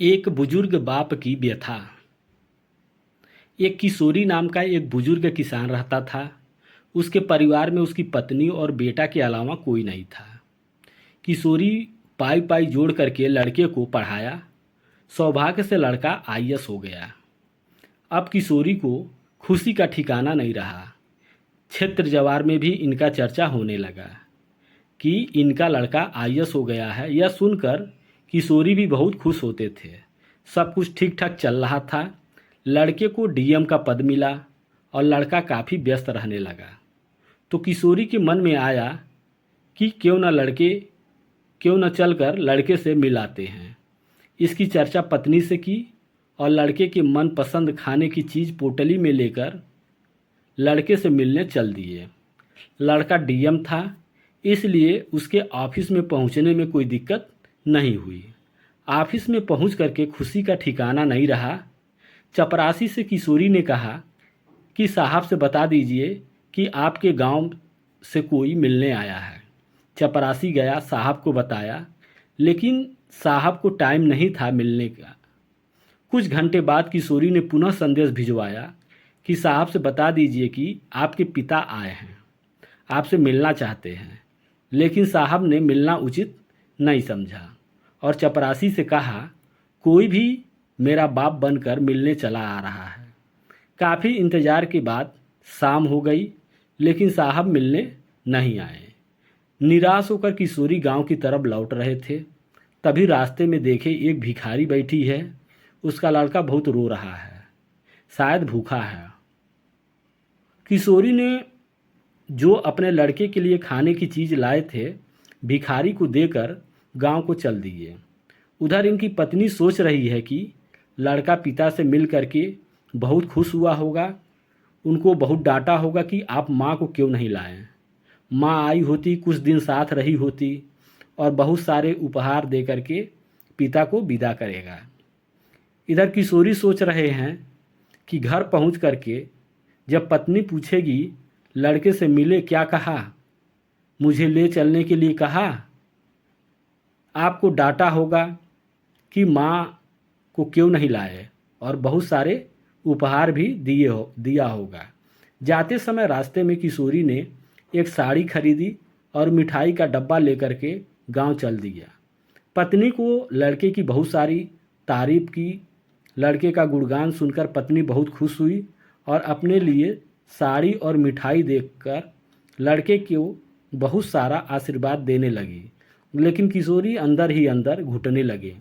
एक बुजुर्ग बाप की व्यथा। एक किशोरी नाम का एक बुजुर्ग किसान रहता था। उसके परिवार में उसकी पत्नी और बेटा के अलावा कोई नहीं था। किशोरी पाई पाई जोड़ करके लड़के को पढ़ाया। सौभाग्य से लड़का आईएएस हो गया। अब किशोरी को खुशी का ठिकाना नहीं रहा। क्षेत्र जवार में भी इनका चर्चा होने लगा कि इनका लड़का आईएएस हो गया है। यह सुनकर किशोरी भी बहुत खुश होते थे। सब कुछ ठीक ठाक चल रहा था। लड़के को डीएम का पद मिला और लड़का काफ़ी व्यस्त रहने लगा। तो किशोरी के मन में आया कि क्यों न चलकर लड़के से मिलाते हैं। इसकी चर्चा पत्नी से की और लड़के के मनपसंद खाने की चीज़ पोटली में लेकर लड़के से मिलने चल दिए। लड़का डीएम था, इसलिए उसके ऑफिस में पहुंचने में कोई दिक्कत नहीं हुई। ऑफिस में पहुंच करके खुशी का ठिकाना नहीं रहा। चपरासी से किशोरी ने कहा कि साहब से बता दीजिए कि आपके गांव से कोई मिलने आया है। चपरासी गया, साहब को बताया, लेकिन साहब को टाइम नहीं था मिलने का। कुछ घंटे बाद किशोरी ने पुनः संदेश भिजवाया कि साहब से बता दीजिए कि आपके पिता आए हैं, आपसे मिलना चाहते हैं। लेकिन साहब ने मिलना उचित नहीं समझा और चपरासी से कहा, कोई भी मेरा बाप बनकर मिलने चला आ रहा है। काफ़ी इंतज़ार के बाद शाम हो गई, लेकिन साहब मिलने नहीं आए। निराश होकर किशोरी गांव की तरफ लौट रहे थे। तभी रास्ते में देखे एक भिखारी बैठी है। उसका लड़का बहुत रो रहा है, शायद भूखा है। किशोरी ने जो अपने लड़के के लिए खाने की चीज़ लाए थे भिखारी को देकर गांव को चल दिए। उधर इनकी पत्नी सोच रही है कि लड़का पिता से मिल करके बहुत खुश हुआ होगा। उनको बहुत डांटा होगा कि आप माँ को क्यों नहीं लाए। माँ आई होती, कुछ दिन साथ रही होती और बहुत सारे उपहार दे करके पिता को विदा करेगा। इधर किशोरी सोच रहे हैं कि घर पहुँच करके जब पत्नी पूछेगी लड़के से मिले, क्या कहा, मुझे ले चलने के लिए कहा, आपको डांटा होगा कि माँ को क्यों नहीं लाए और बहुत सारे उपहार भी दिया होगा। जाते समय रास्ते में किशोरी ने एक साड़ी खरीदी और मिठाई का डब्बा लेकर के गांव चल दिया। पत्नी को लड़के की बहुत सारी तारीफ की। लड़के का गुणगान सुनकर पत्नी बहुत खुश हुई और अपने लिए साड़ी और मिठाई देखकर लड़के को बहुत सारा आशीर्वाद देने लगी। लेकिन किशोरी अंदर ही अंदर घुटने लगे।